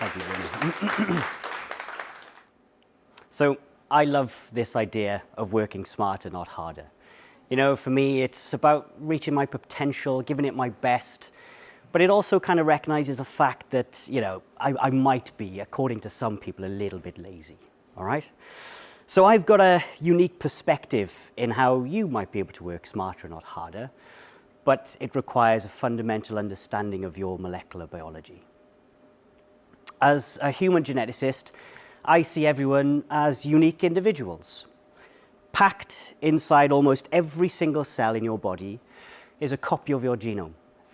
Thank you. So I love this idea of working smarter, not harder. You know, for me, it's about reaching my potential, giving it my best, but it also kind of recognizes the fact that, you know, I might be, according to some people, a little bit lazy, all right? So I've got a unique perspective in how you might be able to work smarter, not harder, but it requires a fundamental understanding of your molecular biology. As a human geneticist, I see everyone as unique individuals. Packed inside almost every single cell in your body is a copy of your genome.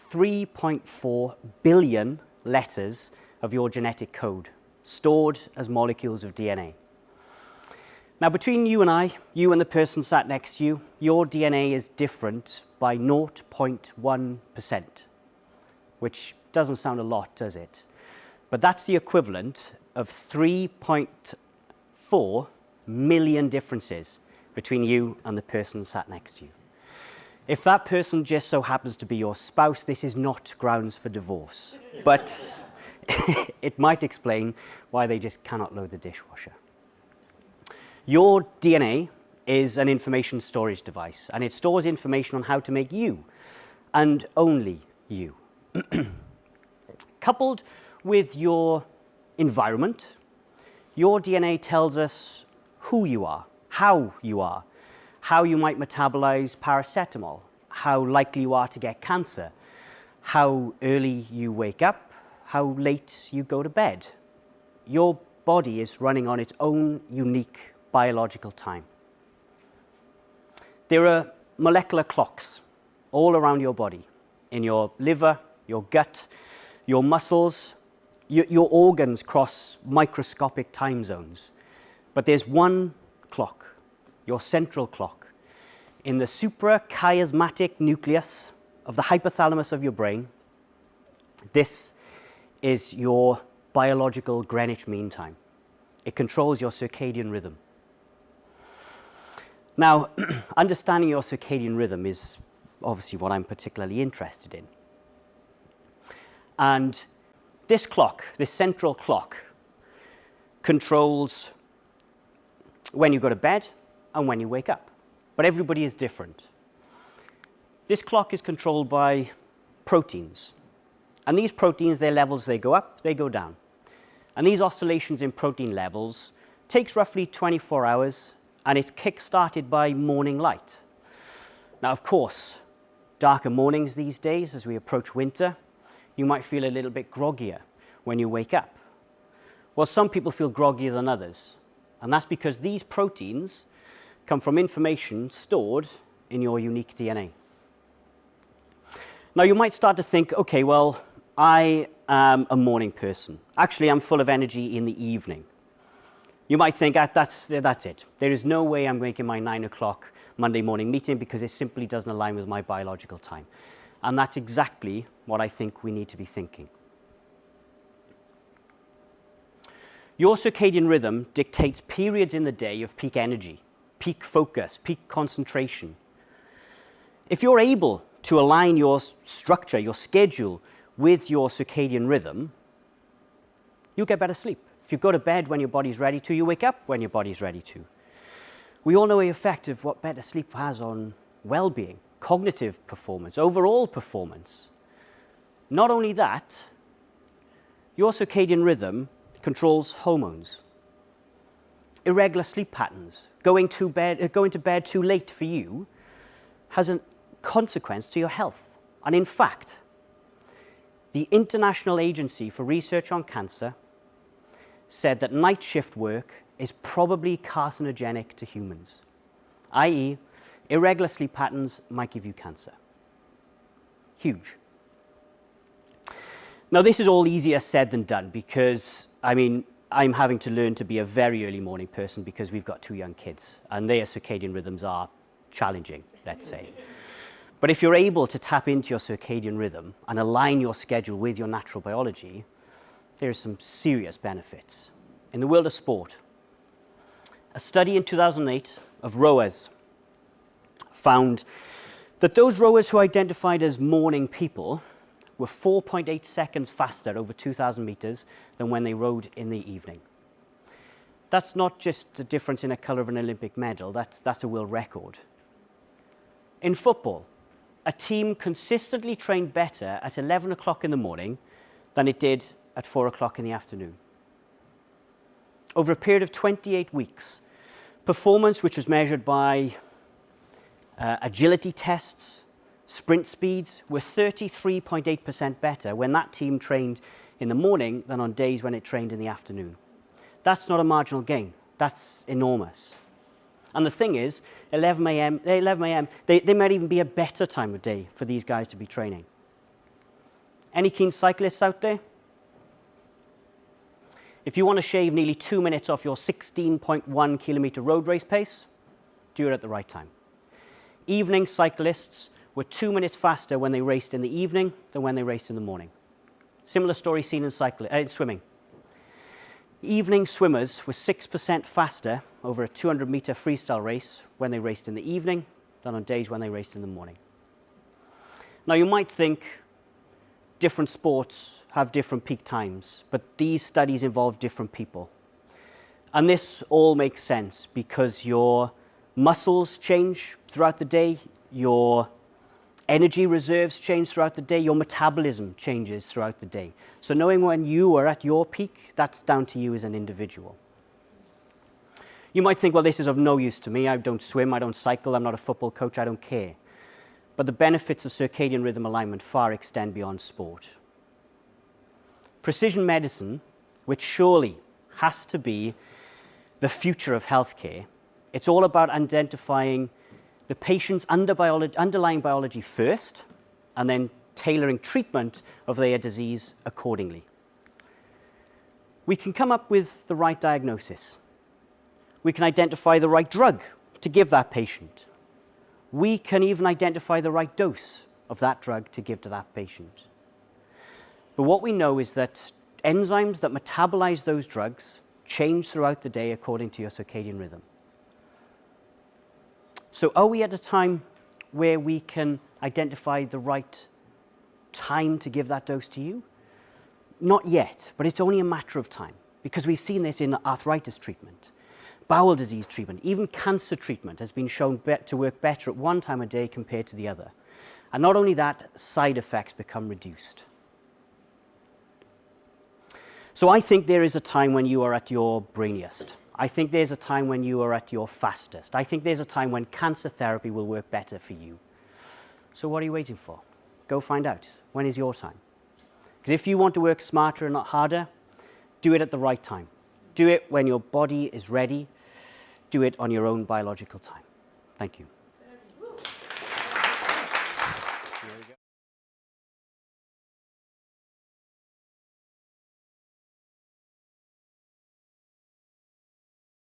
3.4 billion letters of your genetic code, stored as molecules of DNA. Now, between you and I, you and the person sat next to you, your DNA is different by 0.1%, which doesn't sound a lot, does it? But that's the equivalent of 3.4 million differences between you and the person sat next to you. If that person just so happens to be your spouse, this is not grounds for divorce, but it might explain why they just cannot load the dishwasher. Your DNA is an information storage device, and it stores information on how to make you, and only you. Coupled with your environment, your DNA tells us who you are, how you might metabolize paracetamol, how likely you are to get cancer, how early you wake up, how late you go to bed. Your body is running on its own unique biological time. There are molecular clocks all around your body, in your liver, your gut, your muscles. Your organs cross microscopic time zones. But there's one clock, your central clock, in the suprachiasmatic nucleus of the hypothalamus of your brain. This is your biological Greenwich Mean Time. It controls your circadian rhythm. Now, understanding your circadian rhythm is obviously what I'm particularly interested in. And this clock, this central clock, controls when you go to bed and when you wake up. But everybody is different. This clock is controlled by proteins. And these proteins, their levels, they go up, they go down. And these oscillations in protein levels takes roughly 24 hours, and it's kick-started by morning light. Now, of course, darker mornings these days, as we approach winter, you might feel a little bit groggier when you wake up. Well, some people feel groggier than others, and that's because these proteins come from information stored in your unique DNA. Now, you might start to think, okay, well, I am a morning person. Actually, I'm full of energy in the evening. You might think, that's it. There is no way I'm making my 9 o'clock Monday morning meeting because it simply doesn't align with my biological time. And that's exactly what I think we need to be thinking. Your circadian rhythm dictates periods in the day of peak energy, peak focus, peak concentration. If you're able to align your structure, your schedule, with your circadian rhythm, you'll get better sleep. If you go to bed when your body's ready to, you wake up when your body's ready to. We all know the effect of what better sleep has on well-being, cognitive performance, overall performance. Not only that, your circadian rhythm controls hormones. Irregular sleep patterns, going to bed too late for you, has a consequence to your health. And in fact, the International Agency for Research on Cancer said that night shift work is probably carcinogenic to humans, i.e., irregular sleep patterns might give you cancer. Huge. Now, this is all easier said than done because, I'm having to learn to be a very early morning person because we've got 2 young kids and their circadian rhythms are challenging, let's say. But if you're able to tap into your circadian rhythm and align your schedule with your natural biology, there's some serious benefits. In the world of sport, a study in 2008 of rowers found that those rowers who identified as morning people were 4.8 seconds faster over 2,000 meters than when they rode in the evening. That's not just a difference in a color of an Olympic medal, that's a world record. In football, a team consistently trained better at 11 o'clock in the morning than it did at 4 o'clock in the afternoon. Over a period of 28 weeks, performance, which was measured by agility tests, sprint speeds, were 33.8% better when that team trained in the morning than on days when it trained in the afternoon. That's not a marginal gain. That's enormous. And the thing is, 11 a.m., they might even be a better time of day for these guys to be training. Any keen cyclists out there? If you want to shave nearly 2 minutes off your 16.1 kilometer road race pace, do it at the right time. Evening cyclists were 2 minutes faster when they raced in the evening than when they raced in the morning. Similar story seen in swimming. Evening swimmers were 6% faster over a 200-meter freestyle race when they raced in the evening than on days when they raced in the morning. Now, you might think different sports have different peak times, but these studies involve different people. And this all makes sense because your muscles change throughout the day, your energy reserves change throughout the day, your metabolism changes throughout the day. So knowing when you are at your peak, that's down to you as an individual. You might think, well, this is of no use to me. I don't swim, I don't cycle, I'm not a football coach, I don't care. But the benefits of circadian rhythm alignment far extend beyond sport. Precision medicine, which surely has to be the future of healthcare, it's all about identifying the patient's underlying biology first, and then tailoring treatment of their disease accordingly. We can come up with the right diagnosis. We can identify the right drug to give that patient. We can even identify the right dose of that drug to give to that patient. But what we know is that enzymes that metabolize those drugs change throughout the day according to your circadian rhythm. So are we at a time where we can identify the right time to give that dose to you? Not yet, but it's only a matter of time, because we've seen this in arthritis treatment, bowel disease treatment, even cancer treatment has been shown to work better at one time of day compared to the other. And not only that, side effects become reduced. So I think there is a time when you are at your brainiest. I think there's a time when you are at your fastest. I think there's a time when cancer therapy will work better for you. So what are you waiting for? Go find out. When is your time? Because if you want to work smarter and not harder, do it at the right time. Do it when your body is ready. Do it on your own biological time. Thank you.